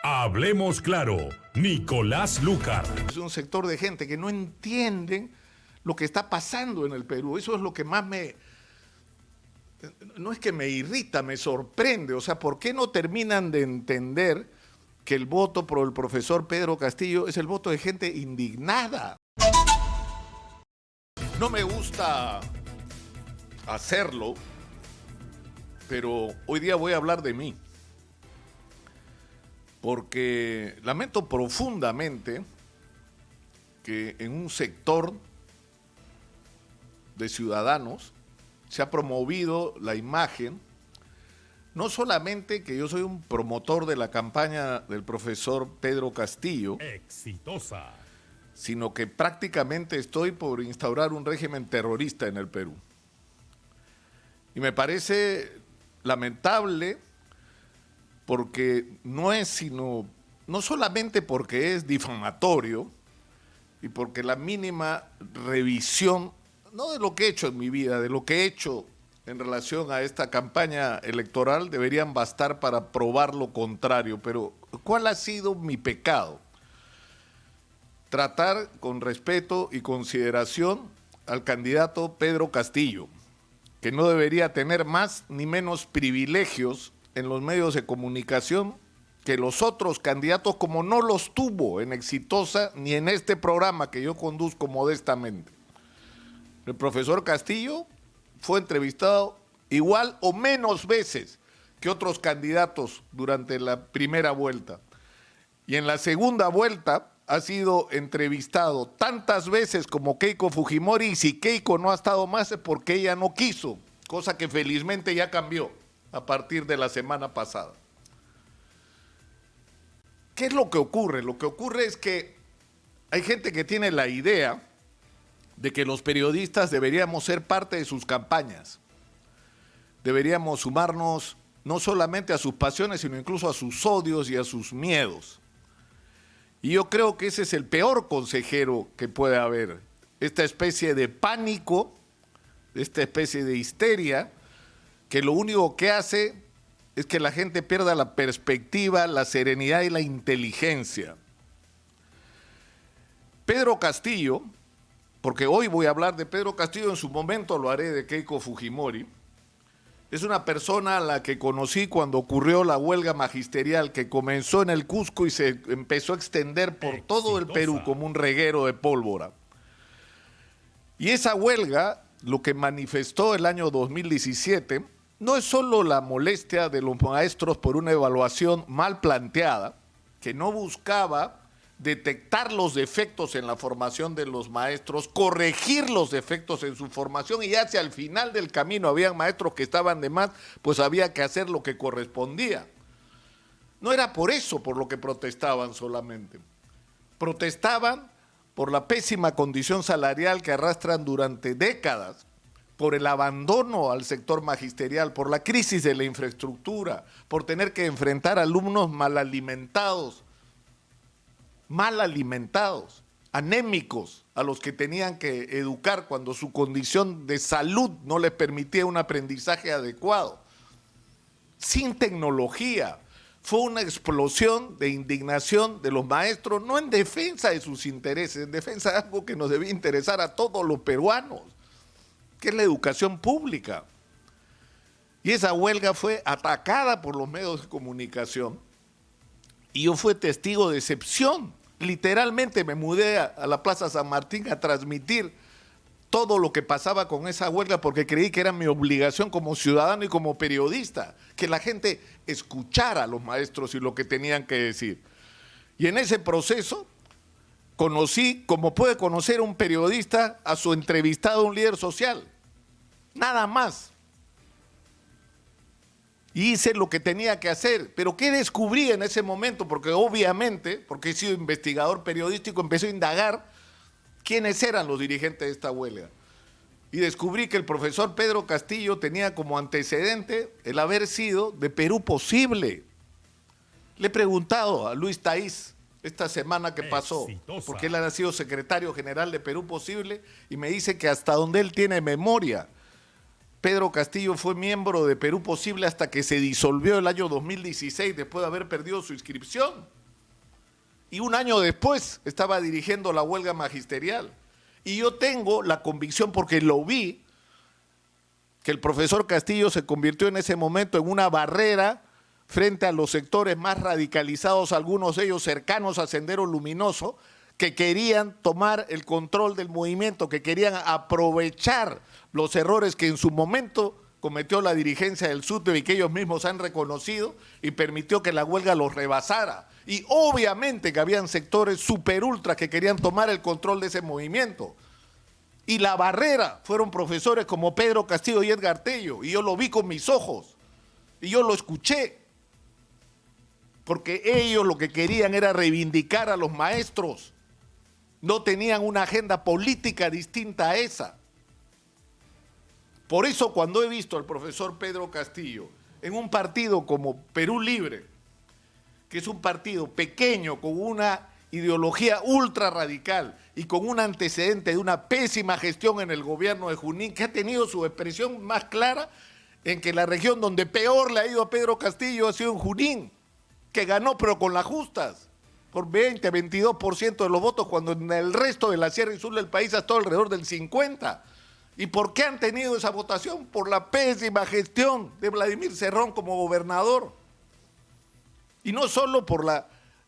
Hablemos claro, Nicolás Lucar. Es un sector de gente que no entienden lo que está pasando en el Perú. Eso es lo que más no es que me irrita, me sorprende. O sea, ¿por qué no terminan de entender que el voto por el profesor Pedro Castillo es el voto de gente indignada? No me gusta hacerlo, pero hoy día voy a hablar de mí. Porque lamento profundamente que en un sector de ciudadanos se ha promovido la imagen, no solamente que yo soy un promotor de la campaña del profesor Pedro Castillo, Exitosa. sino que prácticamente estoy por instaurar un régimen terrorista en el Perú. Y me parece lamentable porque no solamente porque es difamatorio y porque la mínima revisión, no de lo que he hecho en mi vida, de lo que he hecho en relación a esta campaña electoral, deberían bastar para probar lo contrario. Pero ¿cuál ha sido mi pecado? Tratar con respeto y consideración al candidato Pedro Castillo, que no debería tener más ni menos privilegios en los medios de comunicación que los otros candidatos, como no los tuvo en Exitosa ni en este programa que yo conduzco modestamente. El profesor Castillo fue entrevistado igual o menos veces que otros candidatos durante la primera vuelta. Y en la segunda vuelta ha sido entrevistado tantas veces como Keiko Fujimori, y si Keiko no ha estado más es porque ella no quiso, cosa que felizmente ya cambió a partir de la semana pasada. ¿Qué es lo que ocurre? Lo que ocurre es que hay gente que tiene la idea de que los periodistas deberíamos ser parte de sus campañas. Deberíamos sumarnos no solamente a sus pasiones, sino incluso a sus odios y a sus miedos. Y yo creo que ese es el peor consejero que puede haber. Esta especie de pánico, esta especie de histeria, que lo único que hace es que la gente pierda la perspectiva, la serenidad y la inteligencia. Pedro Castillo, porque hoy voy a hablar de Pedro Castillo, en su momento lo haré de Keiko Fujimori, es una persona a la que conocí cuando ocurrió la huelga magisterial que comenzó en el Cusco y se empezó a extender por todo el Perú como un reguero de pólvora. Y esa huelga, lo que manifestó el año 2017, no es solo la molestia de los maestros por una evaluación mal planteada, que no buscaba detectar los defectos en la formación de los maestros, corregir los defectos en su formación, y ya si al final del camino había maestros que estaban de más, pues había que hacer lo que correspondía. No era por eso por lo que protestaban solamente. Protestaban por la pésima condición salarial que arrastran durante décadas, por el abandono al sector magisterial, por la crisis de la infraestructura, por tener que enfrentar alumnos mal alimentados, anémicos, a los que tenían que educar cuando su condición de salud no les permitía un aprendizaje adecuado. Sin tecnología. Fue una explosión de indignación de los maestros, no en defensa de sus intereses, en defensa de algo que nos debía interesar a todos los peruanos, que es la educación pública. Y esa huelga fue atacada por los medios de comunicación y yo fui testigo de excepción. Literalmente me mudé a la Plaza San Martín a transmitir todo lo que pasaba con esa huelga porque creí que era mi obligación como ciudadano y como periodista, que la gente escuchara a los maestros y lo que tenían que decir. Y en ese proceso conocí, como puede conocer un periodista, a su entrevistado, un líder social. Nada más. Y hice lo que tenía que hacer. Pero ¿qué descubrí en ese momento? Porque obviamente, porque he sido investigador periodístico, empecé a indagar quiénes eran los dirigentes de esta huelga. Y descubrí que el profesor Pedro Castillo tenía como antecedente el haber sido de Perú Posible. Le he preguntado a Luis Taís esta semana que pasó, porque él ha sido secretario general de Perú Posible, y me dice que hasta donde él tiene memoria, Pedro Castillo fue miembro de Perú Posible hasta que se disolvió el año 2016 después de haber perdido su inscripción. Y un año después estaba dirigiendo la huelga magisterial. Y yo tengo la convicción, porque lo vi, que el profesor Castillo se convirtió en ese momento en una barrera frente a los sectores más radicalizados, algunos de ellos cercanos a Sendero Luminoso, que querían tomar el control del movimiento, que querían aprovechar los errores que en su momento cometió la dirigencia del SUTEP y que ellos mismos han reconocido, y permitió que la huelga los rebasara. Y obviamente que habían sectores super ultras que querían tomar el control de ese movimiento. Y la barrera fueron profesores como Pedro Castillo y Edgar Tello, y yo lo vi con mis ojos, y yo lo escuché, porque ellos lo que querían era reivindicar a los maestros, no tenían una agenda política distinta a esa. Por eso cuando he visto al profesor Pedro Castillo en un partido como Perú Libre, que es un partido pequeño con una ideología ultra radical y con un antecedente de una pésima gestión en el gobierno de Junín, que ha tenido su expresión más clara en que la región donde peor le ha ido a Pedro Castillo ha sido en Junín, que ganó pero con las justas, por 20, 22% de los votos, cuando en el resto de la Sierra y Sur del país ha estado alrededor del 50%. ¿Y por qué han tenido esa votación? Por la pésima gestión de Vladimir Cerrón como gobernador. Y no solo por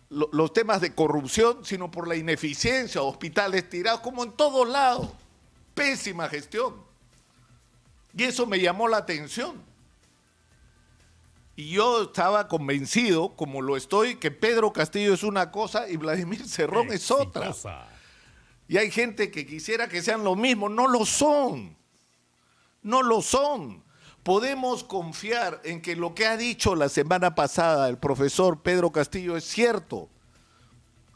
los temas de corrupción, sino por la ineficiencia, hospitales tirados, como en todos lados. Pésima gestión. Y eso me llamó la atención. Y yo estaba convencido, como lo estoy, que Pedro Castillo es una cosa y Vladimir Cerrón es otra. Y hay gente que quisiera que sean lo mismo. No lo son. No lo son. Podemos confiar en que lo que ha dicho la semana pasada el profesor Pedro Castillo es cierto.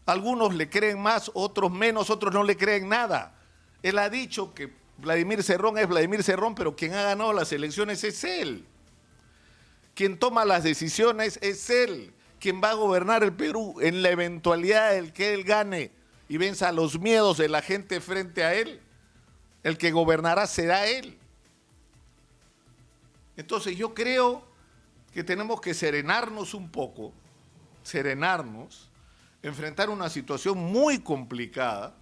Algunos le creen más, otros menos, otros no le creen nada. Él ha dicho que Vladimir Cerrón es Vladimir Cerrón, pero quien ha ganado las elecciones es él. Quien toma las decisiones es él. Quien va a gobernar el Perú en la eventualidad de que él gane y venza los miedos de la gente frente a él, el que gobernará será él. Entonces yo creo que tenemos que serenarnos un poco, enfrentar una situación muy complicada,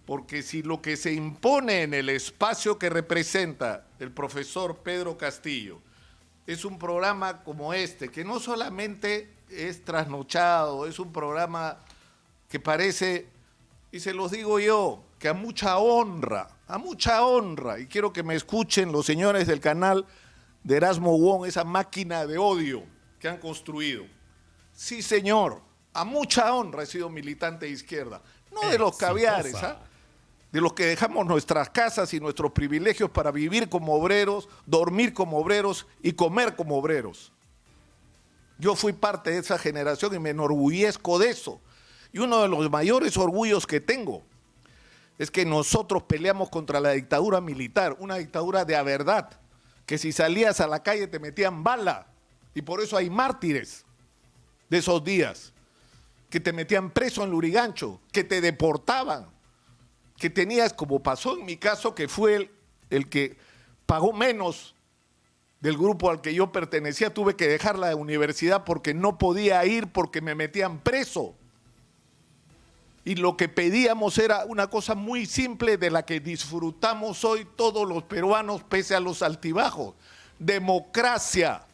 porque si lo que se impone en el espacio que representa el profesor Pedro Castillo es un programa como este, que no solamente es trasnochado, es un programa que parece, y se los digo yo, que a mucha honra, y quiero que me escuchen los señores del canal de Erasmo Wong, esa máquina de odio que han construido. Sí, señor, a mucha honra he sido militante de izquierda, no de los caviares, de los que dejamos nuestras casas y nuestros privilegios para vivir como obreros, dormir como obreros y comer como obreros. Yo fui parte de esa generación y me enorgullezco de eso. Y uno de los mayores orgullos que tengo es que nosotros peleamos contra la dictadura militar, una dictadura de a verdad, que si salías a la calle te metían bala, y por eso hay mártires de esos días, que te metían preso en Lurigancho, que te deportaban, que tenías, como pasó en mi caso, que fue el que pagó menos del grupo al que yo pertenecía, tuve que dejar la universidad porque no podía ir porque me metían preso. Y lo que pedíamos era una cosa muy simple de la que disfrutamos hoy todos los peruanos pese a los altibajos: democracia,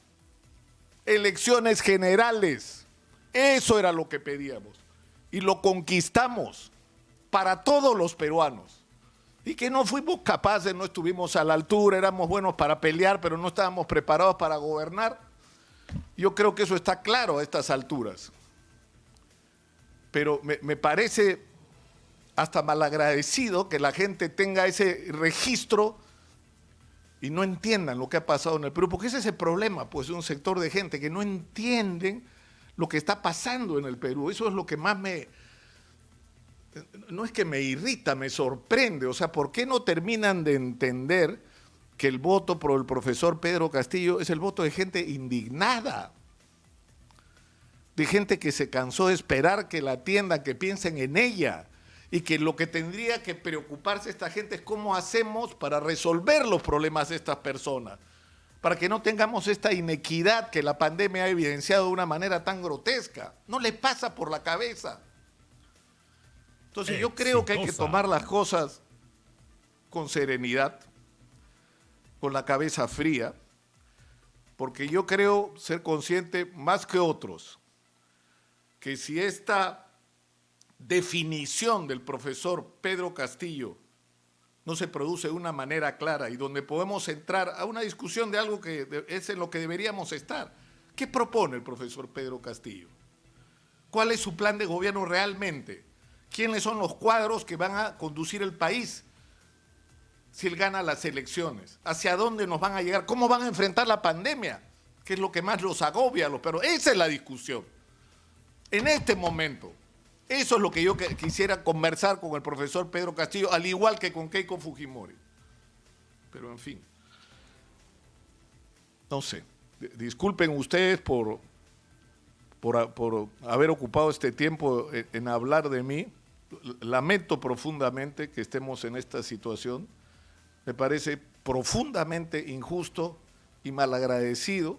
elecciones generales. Eso era lo que pedíamos y lo conquistamos para todos los peruanos. Y que no fuimos capaces, no estuvimos a la altura, éramos buenos para pelear, pero no estábamos preparados para gobernar. Yo creo que eso está claro a estas alturas. Pero me parece hasta malagradecido que la gente tenga ese registro y no entiendan lo que ha pasado en el Perú, porque ese es el problema, pues, de un sector de gente que no entienden lo que está pasando en el Perú. Eso es lo que más no es que me irrita, me sorprende. O sea, ¿por qué no terminan de entender que el voto por el profesor Pedro Castillo es el voto de gente indignada? De gente que se cansó de esperar que la atiendan, que piensen en ella y que lo que tendría que preocuparse esta gente es cómo hacemos para resolver los problemas de estas personas, para que no tengamos esta inequidad que la pandemia ha evidenciado de una manera tan grotesca. No les pasa por la cabeza. Entonces yo creo que hay que tomar las cosas con serenidad, con la cabeza fría, porque yo creo ser consciente más que otros que si esta definición del profesor Pedro Castillo no se produce de una manera clara y donde podemos entrar a una discusión de algo que es en lo que deberíamos estar. ¿Qué propone el profesor Pedro Castillo? ¿Cuál es su plan de gobierno realmente? ¿Quiénes son los cuadros que van a conducir el país si él gana las elecciones? ¿Hacia dónde nos van a llegar? ¿Cómo van a enfrentar la pandemia? Que es lo que más los agobia, pero esa es la discusión. En este momento, eso es lo que yo quisiera conversar con el profesor Pedro Castillo, al igual que con Keiko Fujimori. Pero en fin, no sé. Disculpen ustedes por haber ocupado este tiempo en hablar de mí. Lamento profundamente que estemos en esta situación. Me parece profundamente injusto y malagradecido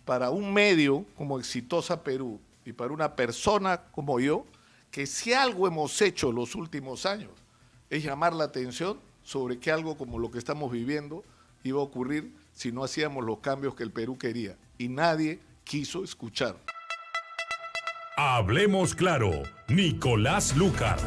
para un medio como Exitosa Perú y para una persona como yo, que si algo hemos hecho los últimos años es llamar la atención sobre que algo como lo que estamos viviendo iba a ocurrir si no hacíamos los cambios que el Perú quería. Y nadie quiso escuchar. Hablemos claro, Nicolás Lúcar.